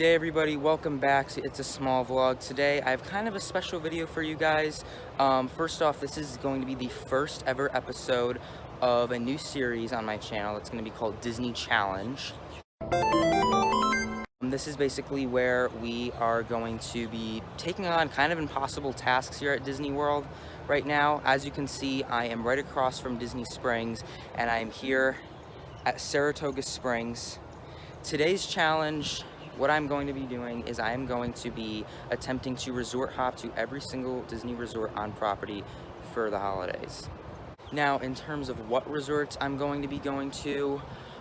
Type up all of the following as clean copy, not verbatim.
day everybody, welcome back. It's a small vlog. Today I have kind of a special video for you guys. First off, this is going to be the first ever episode of a new series on my channel. It's going to be called Disney Challenge. This is basically where we are going to be taking on kind of impossible tasks here at Disney World right now. As you can see, I am right across from Disney Springs and I am here at Saratoga Springs. Today's challenge, what I'm going to be doing is I am going to be attempting to resort hop to every single Disney resort on property for the holidays. Now, in terms of what resorts I'm going to be going to,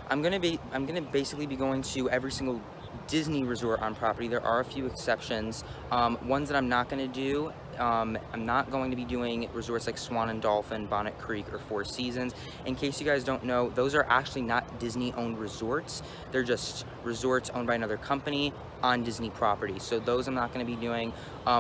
I'm gonna basically be going to every single Disney resort on property. There are a few exceptions. Ones that I'm not going to do, I'm not going to be doing resorts like Swan and Dolphin, Bonnet Creek, or Four Seasons. In case you guys don't know, those are actually not Disney-owned resorts. They're just resorts owned by another company on Disney property. So those I'm not going to be doing.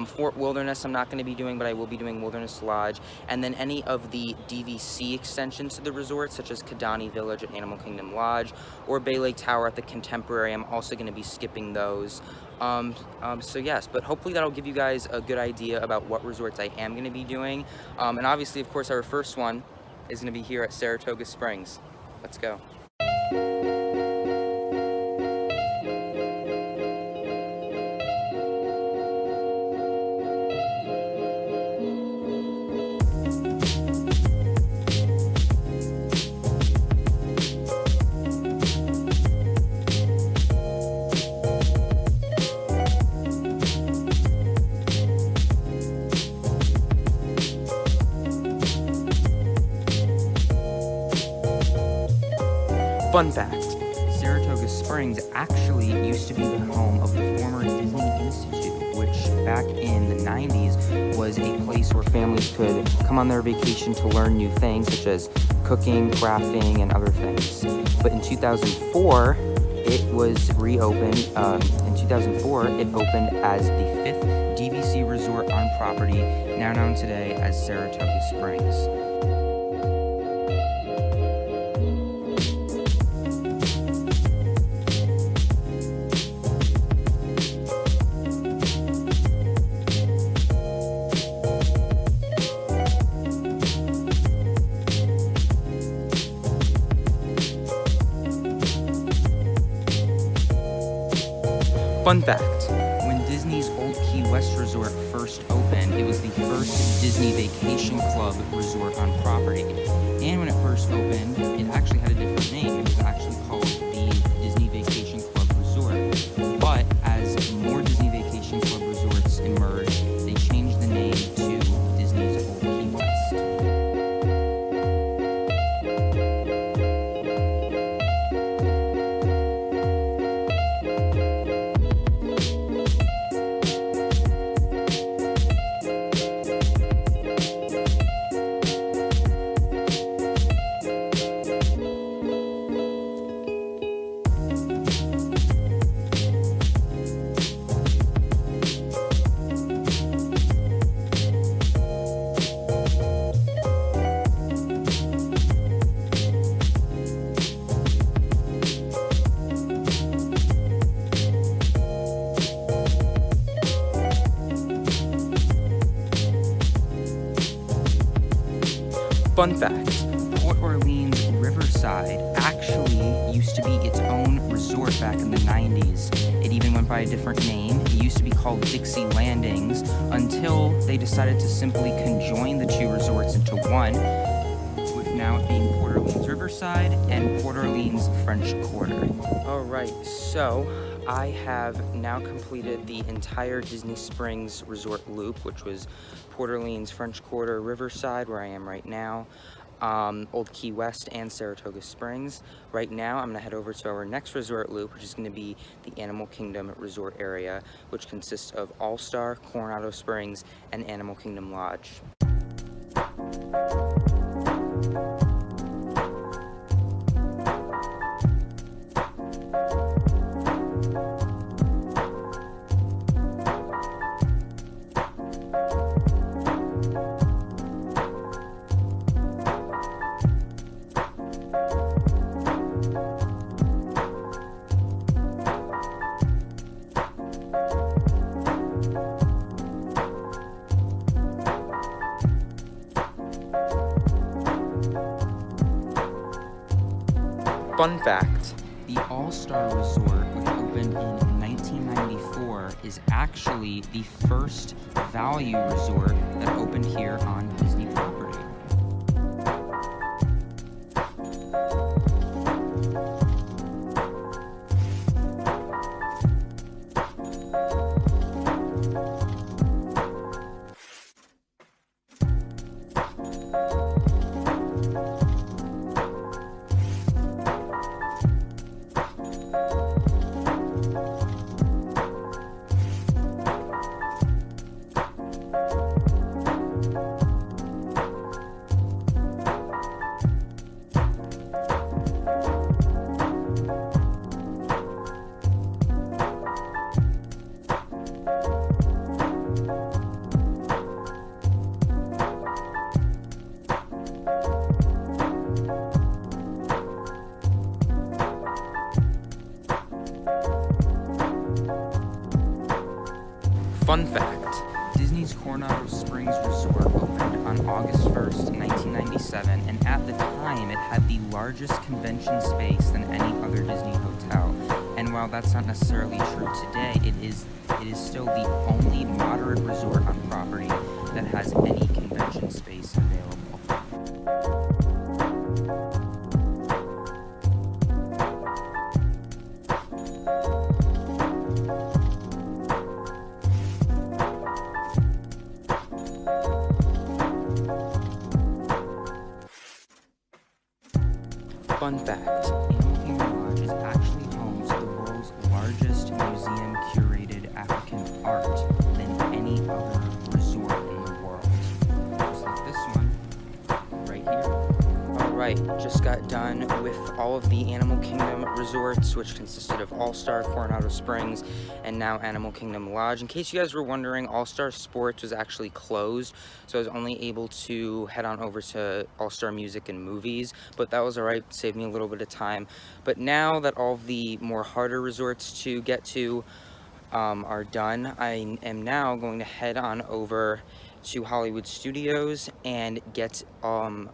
Fort Wilderness I'm not going to be doing, but I will be doing Wilderness Lodge. And then any of the DVC extensions to the resorts, such as Kidani Village at Animal Kingdom Lodge, or Bay Lake Tower at the Contemporary, I'm also going to be skipping those. So yes, but hopefully that'll give you guys a good idea about what resorts I am going to be doing. And obviously, of course, our first one is going to be here at Saratoga Springs. Let's go. Fun fact, Saratoga Springs actually used to be the home of the former Disney Institute, which back in the 90s was a place where families could come on their vacation to learn new things, such as cooking, crafting, and other things. But in 2004, it was reopened. In 2004, it opened as the 5th DVC resort on property, now known today as Saratoga Springs. Fun fact, when Disney's Old Key West Resort first opened, it was the first Disney Vacation Club resort on property. And when it first opened, it actually had a different name. It was actually called the Disney Vacation Club Resort. But as more Disney Vacation Club resorts emerged, they changed the name to Disney's Old Key West. Fun fact, Port Orleans Riverside actually used to be its own resort back in the 90s. It even went by a different name. It used to be called Dixie Landings until they decided to simply conjoin the two resorts into one, with now it being Port Orleans Riverside and Port Orleans French Quarter. Alright, so I have now completed the entire Disney Springs resort loop, which was Port Orleans, French Quarter, Riverside, where I am right now, Old Key West, and Saratoga Springs. Right now, I'm gonna head over to our next resort loop, which is gonna be the Animal Kingdom resort area, which consists of All-Star, Coronado Springs, and Animal Kingdom Lodge. Fun fact. The All-Star Resort, which opened in 1994, is actually the first value resort that opened here on Disney property. Fun fact. Disney's Coronado Springs Resort opened on August 1st, 1997, and at the time it had the largest convention space than any other Disney hotel. And while that's not necessarily true today, it is still the only moderate resort on property that has any convention space available. Fun fact. Animal Kingdom Lodge is actually home to the world's largest museum-curated African art than any other resort in the world. Just like this one, right here. Alright, just got done with all of the Animal Kingdom resorts, which consisted of All-Star, Coronado Springs, and now Animal Kingdom Lodge. In case you guys were wondering, All-Star Sports was actually closed, so I was only able to head on over to All-Star Music and Movies, but that was alright, saved me a little bit of time. But now that all of the more harder resorts to get to are done, I am now going to head on over to Hollywood Studios and get all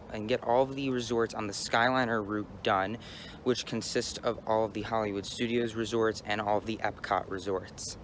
of the resorts on the Skyliner route done, which consists of all of the Hollywood Studios resorts and all of the Epcot resorts.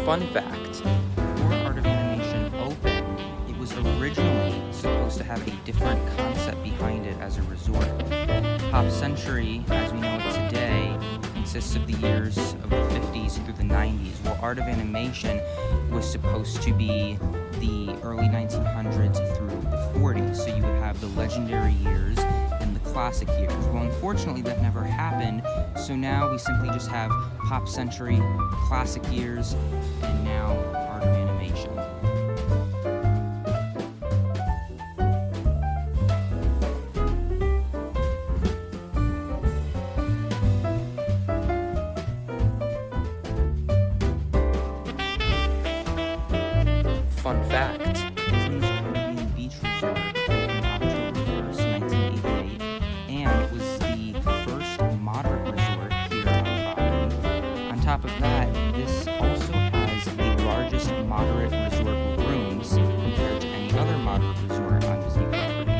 Fun fact. Before Art of Animation opened, it was originally supposed to have a different concept behind it as a resort. Pop Century, as we know it today, consists of the years of the 50s through the 90s, while Art of Animation was supposed to be the early 1900s through the 40s, so you would have the legendary years and the classic years. Well, unfortunately, that never happened, so now we simply just have Pop Century, classic years, and now Art of Animation. Fun fact. Disney's Caribbean Beach Resort opened October 1st, 1988, and was the first moderate resort here on property. On top of that, this also has the largest moderate resort rooms compared to any other moderate resort on Disney property.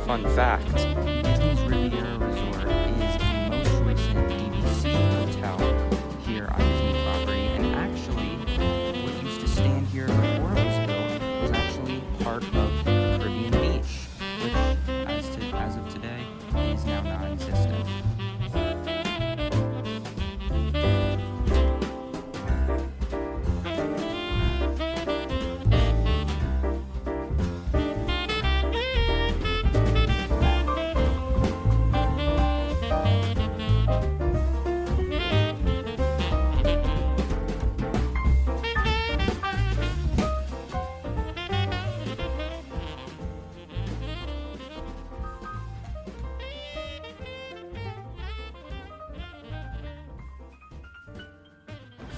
Fun fact. Disney's Riveria Resort is the most recent DVC hotel here on Disney property, and actually, what used to stand here before it was built was actually part of Caribbean Beach, which, as of today, is now non-existent.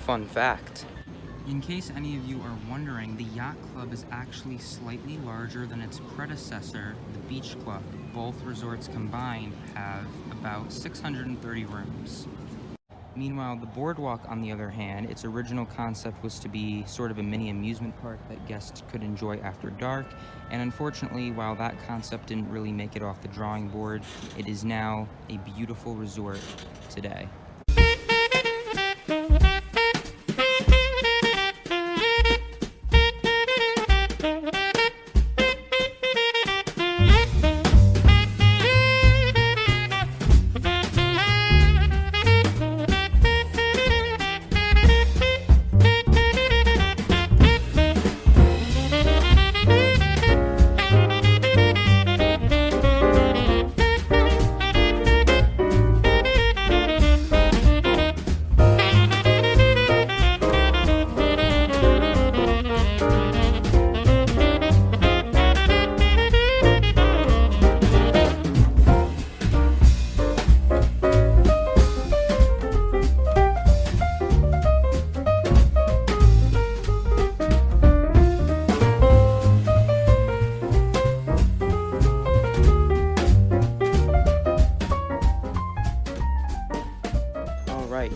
Fun fact. In case any of you are wondering, the Yacht Club is actually slightly larger than its predecessor, the Beach Club. Both resorts combined have about 630 rooms. Meanwhile, the Boardwalk, on the other hand, its original concept was to be sort of a mini amusement park that guests could enjoy after dark, and unfortunately, while that concept didn't really make it off the drawing board, it is now a beautiful resort today.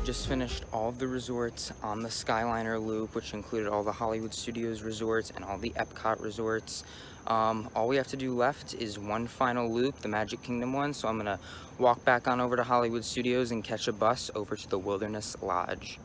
Just finished all of the resorts on the Skyliner Loop, which included all the Hollywood Studios resorts and all the Epcot resorts. All we have to do left is one final loop, the Magic Kingdom one, so I'm gonna walk back on over to Hollywood Studios and catch a bus over to the Wilderness Lodge.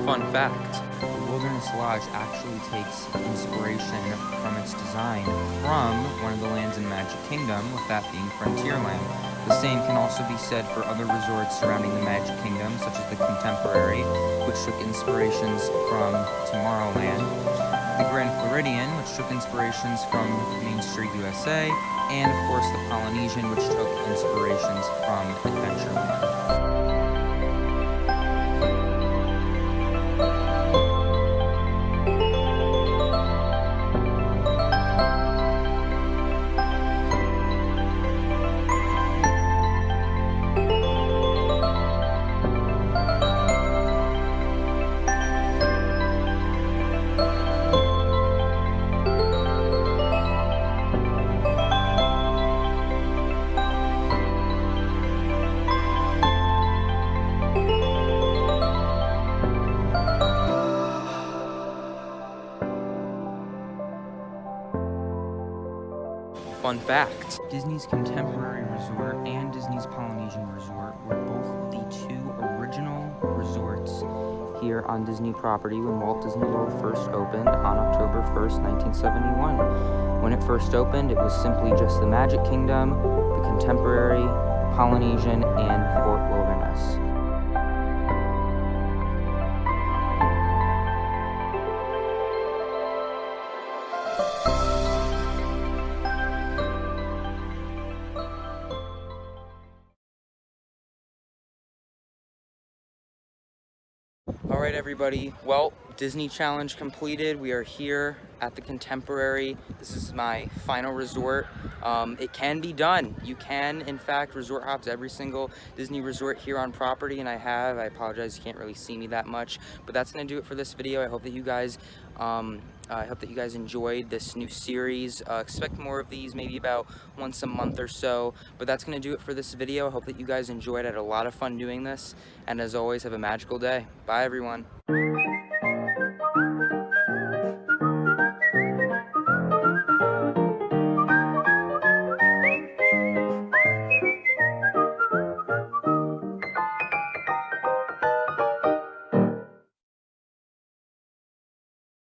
Fun fact. The Wilderness Lodge actually takes inspiration from its design from one of the lands in Magic Kingdom, with that being Frontierland. The same can also be said for other resorts surrounding the Magic Kingdom, such as the Contemporary, which took inspirations from Tomorrowland, the Grand Floridian, which took inspirations from Main Street USA, and of course the Polynesian, which took inspirations from Adventureland. Fun fact. Disney's Contemporary Resort and Disney's Polynesian Resort were both the two original resorts Here on Disney property when Walt Disney World first opened on October 1st, 1971. When it first opened, it was simply just the Magic Kingdom, the Contemporary, the Polynesian, and Fort Wilderness. All right, everybody. Well, Disney Challenge completed. We are here at the Contemporary. This is my final resort. It can be done. You can, in fact, resort hop to every single Disney resort here on property, and I have. I apologize, you can't really see me that much, but that's gonna do it for this video. I hope that you guys enjoyed this new series. Expect more of these, maybe about once a month or so, but that's gonna do it for this video. I hope that you guys enjoyed. I had a lot of fun doing this, and as always, have a magical day. Bye, everyone.